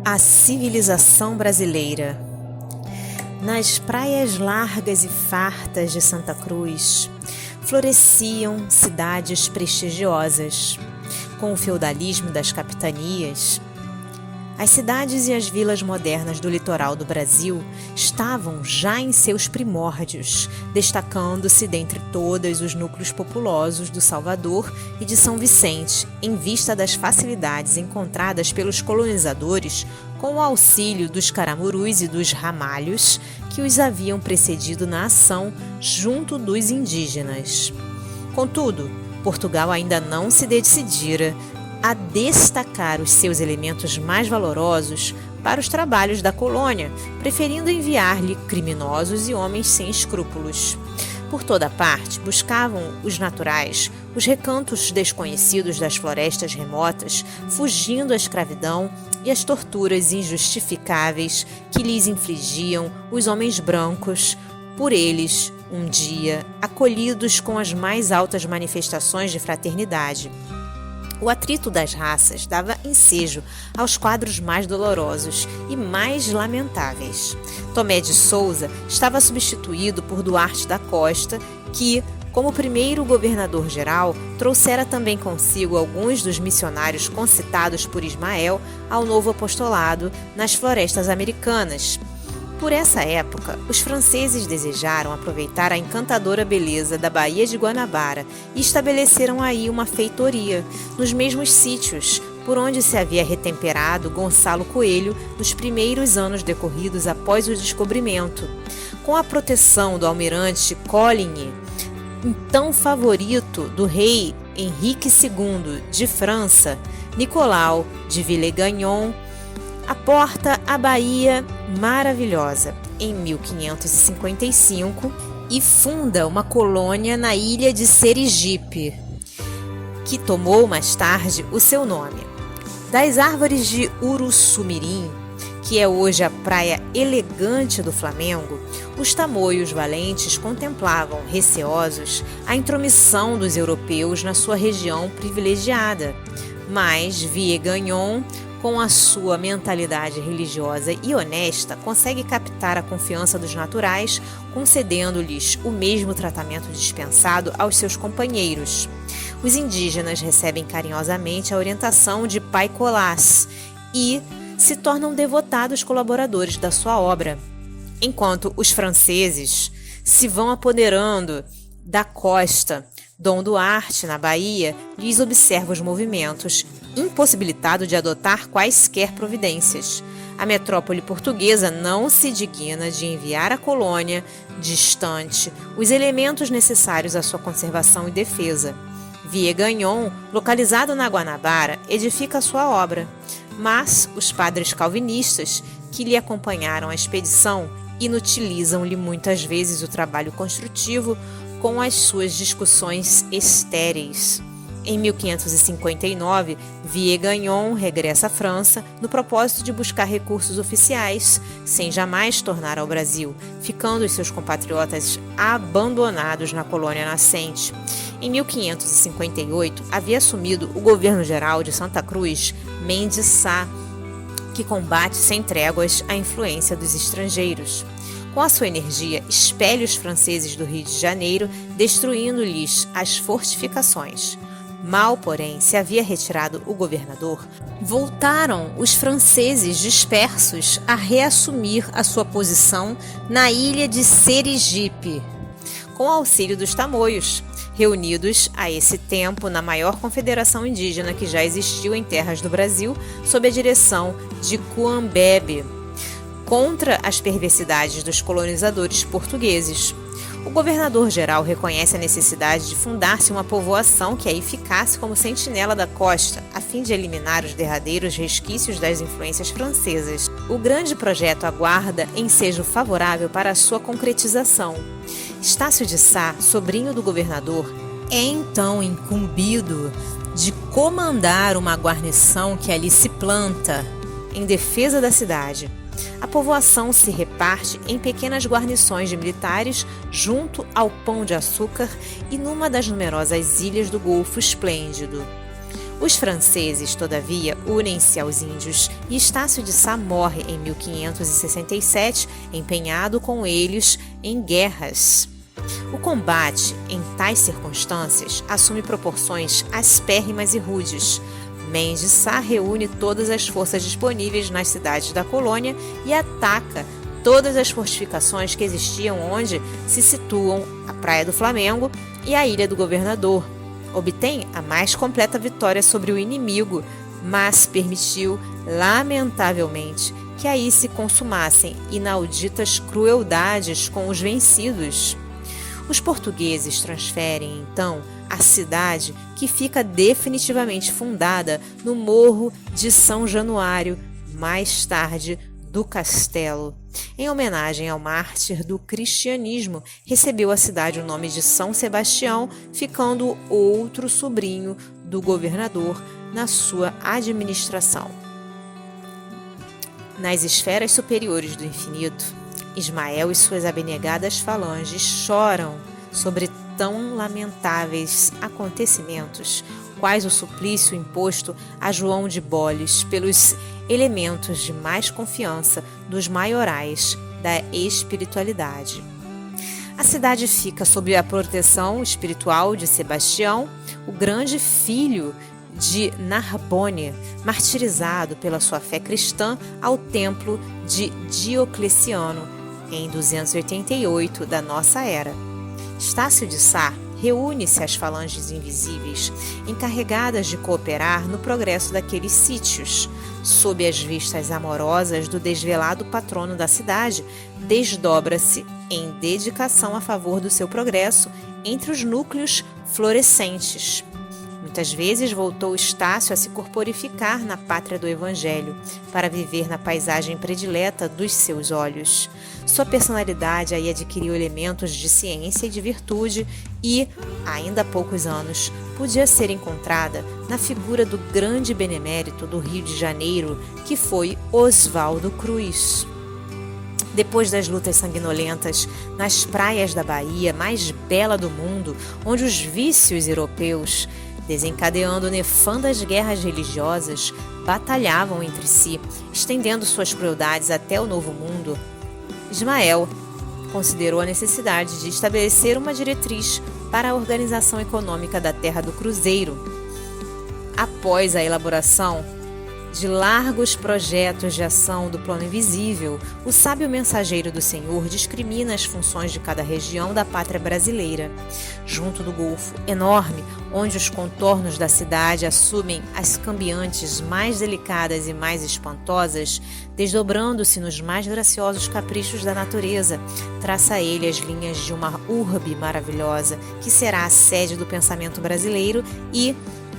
A civilização brasileira. Nas praias largas e fartas de Santa Cruz, floresciam cidades prestigiosas. Com o feudalismo das capitanias, as cidades e as vilas modernas do litoral do Brasil estavam já em seus primórdios, destacando-se dentre todas os núcleos populosos do Salvador e de São Vicente, em vista das facilidades encontradas pelos colonizadores com o auxílio dos caramurus e dos ramalhos que os haviam precedido na ação junto dos indígenas. Contudo, Portugal ainda não se decidira a destacar os seus elementos mais valorosos para os trabalhos da colônia, preferindo enviar-lhe criminosos e homens sem escrúpulos. Por toda parte, buscavam os naturais os recantos desconhecidos das florestas remotas, fugindo à escravidão e às torturas injustificáveis que lhes infligiam os homens brancos, por eles, um dia, acolhidos com as mais altas manifestações de fraternidade. O atrito das raças dava ensejo aos quadros mais dolorosos e mais lamentáveis. Tomé de Souza estava substituído por Duarte da Costa, que, como primeiro governador-geral, trouxera também consigo alguns dos missionários concitados por Ismael ao novo apostolado nas florestas americanas. Por essa época, os franceses desejaram aproveitar a encantadora beleza da Baía de Guanabara e estabeleceram aí uma feitoria, nos mesmos sítios por onde se havia retemperado Gonçalo Coelho nos primeiros anos decorridos após o descobrimento. Com a proteção do almirante Coligny, então favorito do rei Henrique II de França, Nicolau de Villegagnon aporta a Baía Maravilhosa em 1555 e funda uma colônia na ilha de Serigipe, que tomou mais tarde o seu nome. Das árvores de Uruçumirim, que é hoje a praia elegante do Flamengo, os tamoios valentes contemplavam, receosos, a intromissão dos europeus na sua região privilegiada. Mas Villegagnon, com a sua mentalidade religiosa e honesta, consegue captar a confiança dos naturais, concedendo-lhes o mesmo tratamento dispensado aos seus companheiros. Os indígenas recebem carinhosamente a orientação de Pai Colás e se tornam devotados colaboradores da sua obra, enquanto os franceses se vão apoderando da costa. Dom Duarte, na Bahia, lhes observa os movimentos, impossibilitado de adotar quaisquer providências. A metrópole portuguesa não se digna de enviar à colônia distante os elementos necessários à sua conservação e defesa. Villegagnon, localizado na Guanabara, edifica a sua obra, mas os padres calvinistas que lhe acompanharam a expedição inutilizam-lhe muitas vezes o trabalho construtivo com as suas discussões estéreis. Em 1559, Villegagnon regressa à França no propósito de buscar recursos oficiais, sem jamais tornar ao Brasil, ficando os seus compatriotas abandonados na colônia nascente. Em 1558, havia assumido o governo-geral de Santa Cruz, Mendes Sá, que combate sem tréguas a influência dos estrangeiros. Com a sua energia, expele os franceses do Rio de Janeiro, destruindo-lhes as fortificações. Mal, porém, se havia retirado o governador, voltaram os franceses dispersos a reassumir a sua posição na ilha de Serigipe, com auxílio dos tamoios, reunidos a esse tempo na maior confederação indígena que já existiu em terras do Brasil, sob a direção de Cuambebe, contra as perversidades dos colonizadores portugueses. O governador-geral reconhece a necessidade de fundar-se uma povoação que aí ficasse como sentinela da costa, a fim de eliminar os derradeiros resquícios das influências francesas. O grande projeto aguarda ensejo favorável para a sua concretização. Estácio de Sá, sobrinho do governador, é então incumbido de comandar uma guarnição que ali se planta em defesa da cidade. A povoação se reparte em pequenas guarnições de militares junto ao Pão de Açúcar e numa das numerosas ilhas do Golfo Esplêndido. Os franceses, todavia, unem-se aos índios e Estácio de Sá morre em 1567, empenhado com eles em guerras. O combate, em tais circunstâncias, assume proporções aspérrimas e rudes. Mendes de Sá reúne todas as forças disponíveis nas cidades da colônia e ataca todas as fortificações que existiam onde se situam a Praia do Flamengo e a Ilha do Governador. Obtém a mais completa vitória sobre o inimigo, mas permitiu, lamentavelmente, que aí se consumassem inauditas crueldades com os vencidos. Os portugueses transferem, então, a cidade, que fica definitivamente fundada no Morro de São Januário, mais tarde do Castelo. Em homenagem ao mártir do cristianismo, recebeu a cidade o nome de São Sebastião, ficando outro sobrinho do governador na sua administração. Nas esferas superiores do infinito, Ismael e suas abnegadas falanges choram sobre tão lamentáveis acontecimentos, quais o suplício imposto a João de Boles pelos elementos de mais confiança dos maiorais da espiritualidade. A cidade fica sob a proteção espiritual de Sebastião, o grande filho de Narbonne, martirizado pela sua fé cristã ao templo de Diocleciano, em 288 da nossa era. Estácio de Sá reúne-se às falanges invisíveis, encarregadas de cooperar no progresso daqueles sítios. Sob as vistas amorosas do desvelado patrono da cidade, desdobra-se em dedicação a favor do seu progresso entre os núcleos florescentes. Muitas vezes voltou Estácio a se corporificar na pátria do Evangelho, para viver na paisagem predileta dos seus olhos. Sua personalidade aí adquiriu elementos de ciência e de virtude e, ainda há poucos anos, podia ser encontrada na figura do grande benemérito do Rio de Janeiro, que foi Oswaldo Cruz. Depois das lutas sanguinolentas nas praias da Bahia, mais bela do mundo, onde os vícios europeus, desencadeando nefandas guerras religiosas, batalhavam entre si, estendendo suas crueldades até o Novo Mundo, Ismael considerou a necessidade de estabelecer uma diretriz para a organização econômica da Terra do Cruzeiro. Após a elaboração de largos projetos de ação do plano invisível, o sábio mensageiro do Senhor discrimina as funções de cada região da pátria brasileira. Junto do golfo enorme, onde os contornos da cidade assumem as cambiantes mais delicadas e mais espantosas, desdobrando-se nos mais graciosos caprichos da natureza, traça ele as linhas de uma urbe maravilhosa, que será a sede do pensamento brasileiro e,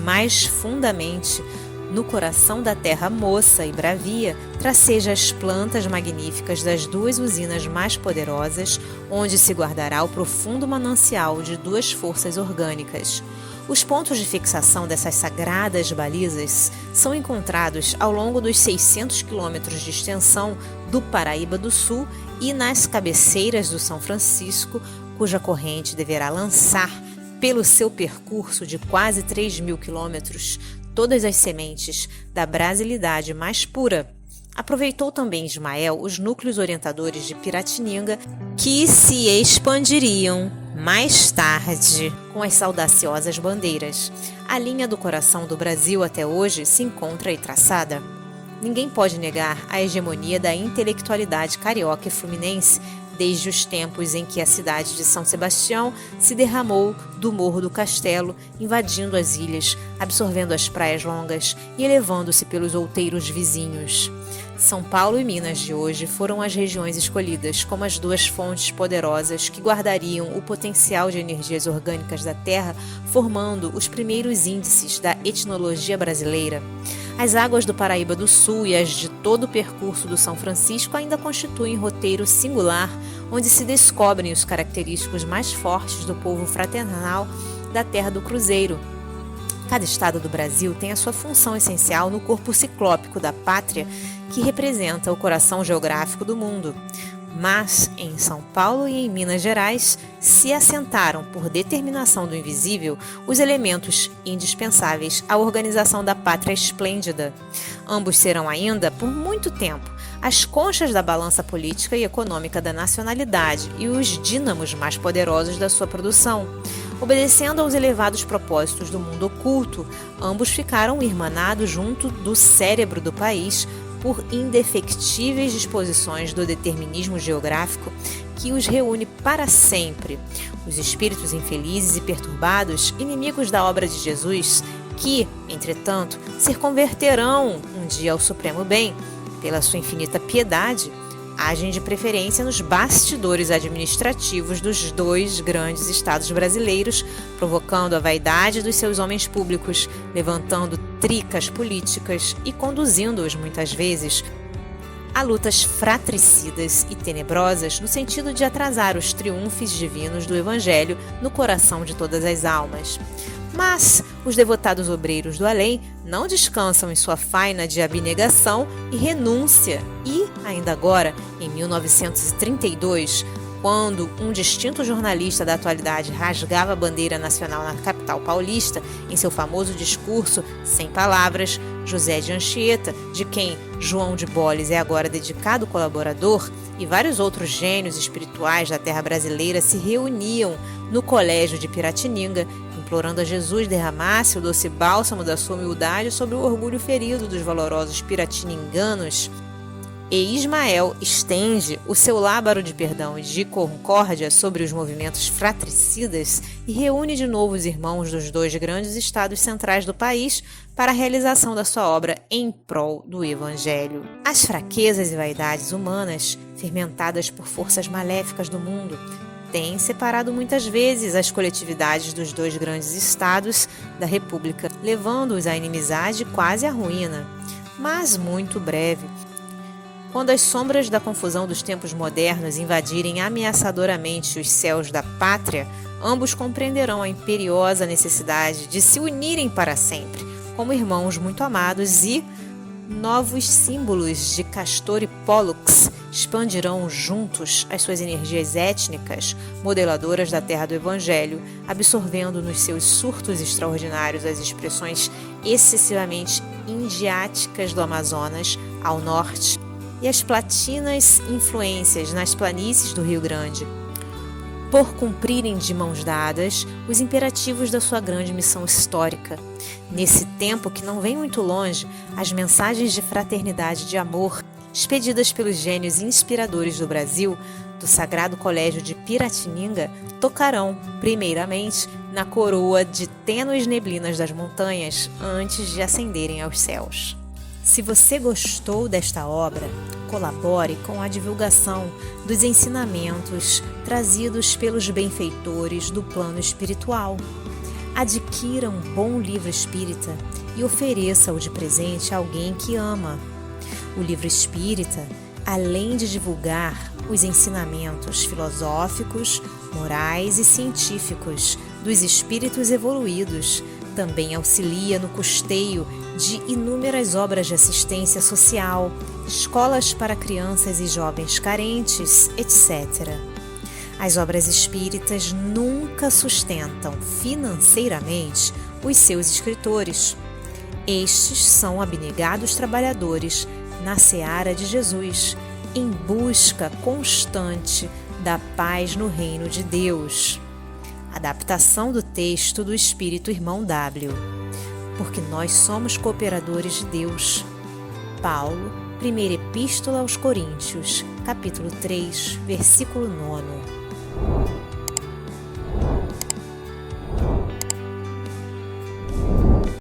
mais fundamente, no coração da terra moça e bravia, traceja as plantas magníficas das duas usinas mais poderosas, onde se guardará o profundo manancial de duas forças orgânicas. Os pontos de fixação dessas sagradas balizas são encontrados ao longo dos 600 quilômetros de extensão do Paraíba do Sul e nas cabeceiras do São Francisco, cuja corrente deverá lançar, pelo seu percurso de quase 3.000 quilômetros, todas as sementes da brasilidade mais pura. Aproveitou também Ismael os núcleos orientadores de Piratininga, que se expandiriam mais tarde com as saudaciosas bandeiras. A linha do coração do Brasil até hoje se encontra aí traçada. Ninguém pode negar a hegemonia da intelectualidade carioca e fluminense desde os tempos em que a cidade de São Sebastião se derramou do Morro do Castelo, invadindo as ilhas, absorvendo as praias longas e elevando-se pelos outeiros vizinhos. São Paulo e Minas de hoje foram as regiões escolhidas como as duas fontes poderosas que guardariam o potencial de energias orgânicas da Terra, formando os primeiros índices da etnologia brasileira. As águas do Paraíba do Sul e as de todo o percurso do São Francisco ainda constituem roteiro singular, onde se descobrem os característicos mais fortes do povo fraternal da Terra do Cruzeiro. Cada estado do Brasil tem a sua função essencial no corpo ciclópico da pátria, que representa o coração geográfico do mundo. mas em São Paulo e em Minas Gerais se assentaram, por determinação do invisível, os elementos indispensáveis à organização da pátria esplêndida. Ambos serão ainda, por muito tempo, as conchas da balança política e econômica da nacionalidade e os dínamos mais poderosos da sua produção. Obedecendo aos elevados propósitos do mundo oculto, ambos ficaram irmanados junto do cérebro do país por indefectíveis disposições do determinismo geográfico que os reúne para sempre. Os espíritos infelizes e perturbados, inimigos da obra de Jesus, que, entretanto, se converterão um dia ao supremo bem, pela sua infinita piedade, agem de preferência nos bastidores administrativos dos dois grandes estados brasileiros, provocando a vaidade dos seus homens públicos, levantando tricas políticas e conduzindo-os, muitas vezes, a lutas fratricidas e tenebrosas no sentido de atrasar os triunfos divinos do Evangelho no coração de todas as almas. Mas os devotados obreiros do além não descansam em sua faina de abnegação e renúncia e, ainda agora, em 1932, quando um distinto jornalista da atualidade rasgava a bandeira nacional na capital paulista, em seu famoso discurso Sem Palavras, José de Anchieta, de quem João de Boles é agora dedicado colaborador, e vários outros gênios espirituais da terra brasileira se reuniam no colégio de Piratininga, implorando a Jesus derramasse o doce bálsamo da sua humildade sobre o orgulho ferido dos valorosos piratininganos. E Ismael estende o seu lábaro de perdão e de concórdia sobre os movimentos fratricidas e reúne de novo os irmãos dos dois grandes estados centrais do país para a realização da sua obra em prol do Evangelho. As fraquezas e vaidades humanas, fermentadas por forças maléficas do mundo, têm separado muitas vezes as coletividades dos dois grandes estados da República, levando-os à inimizade e quase à ruína, mas muito breve. Quando as sombras da confusão dos tempos modernos invadirem ameaçadoramente os céus da pátria, ambos compreenderão a imperiosa necessidade de se unirem para sempre, como irmãos muito amados, e novos símbolos de Castor e Pólux expandirão juntos as suas energias étnicas, modeladoras da terra do Evangelho, absorvendo nos seus surtos extraordinários as expressões excessivamente indiáticas do Amazonas ao norte e as platinas influências nas planícies do Rio Grande, por cumprirem de mãos dadas os imperativos da sua grande missão histórica. Nesse tempo que não vem muito longe, as mensagens de fraternidade e de amor, expedidas pelos gênios inspiradores do Brasil, do Sagrado Colégio de Piratininga, tocarão, primeiramente, na coroa de tênues neblinas das montanhas, antes de ascenderem aos céus. Se você gostou desta obra, colabore com a divulgação dos ensinamentos trazidos pelos benfeitores do plano espiritual. Adquira um bom livro espírita e ofereça-o de presente a alguém que ama. O livro espírita, além de divulgar os ensinamentos filosóficos, morais e científicos dos espíritos evoluídos, também auxilia no custeio de inúmeras obras de assistência social, escolas para crianças e jovens carentes, etc. As obras espíritas nunca sustentam financeiramente os seus escritores. Estes são abnegados trabalhadores na seara de Jesus, em busca constante da paz no reino de Deus. Adaptação do texto do Espírito Irmão W. Porque nós somos cooperadores de Deus. Paulo, Primeira Epístola aos Coríntios, capítulo 3, versículo 9.